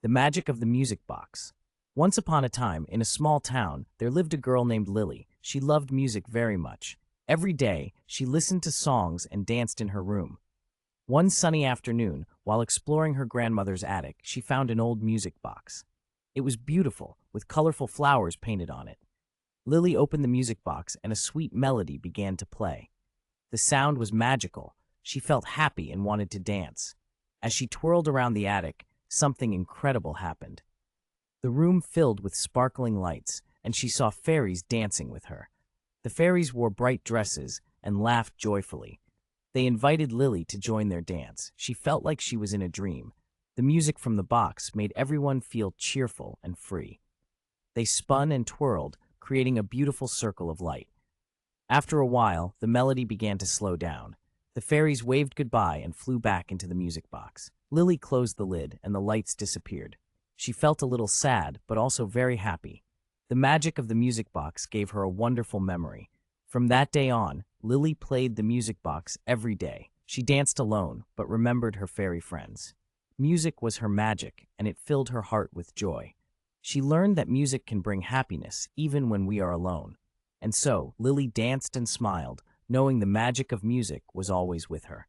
The magic of the music box. Once upon a time, in a small town, there lived a girl named Lily. She loved music very much. Every day, she listened to songs and danced in her room. One sunny afternoon, while exploring her grandmother's attic, she found an old music box. It was beautiful, with colorful flowers painted on it. Lily opened the music box and a sweet melody began to play. The sound was magical. She felt happy and wanted to dance. As she twirled around the attic, something incredible happened. The room filled with sparkling lights, and she saw fairies dancing with her. The fairies wore bright dresses and laughed joyfully. They invited Lily to join their dance. She felt like she was in a dream. The music from the box made everyone feel cheerful and free. They spun and twirled, creating a beautiful circle of light. After a while, the melody began to slow down. The fairies waved goodbye and flew back into the music box. Lily closed the lid and the lights disappeared. She felt a little sad, but also very happy. The magic of the music box gave her a wonderful memory. From that day on, Lily played the music box every day. She danced alone, but remembered her fairy friends. Music was her magic, and it filled her heart with joy. She learned that music can bring happiness even when we are alone. And so, Lily danced and smiled, knowing the magic of music was always with her.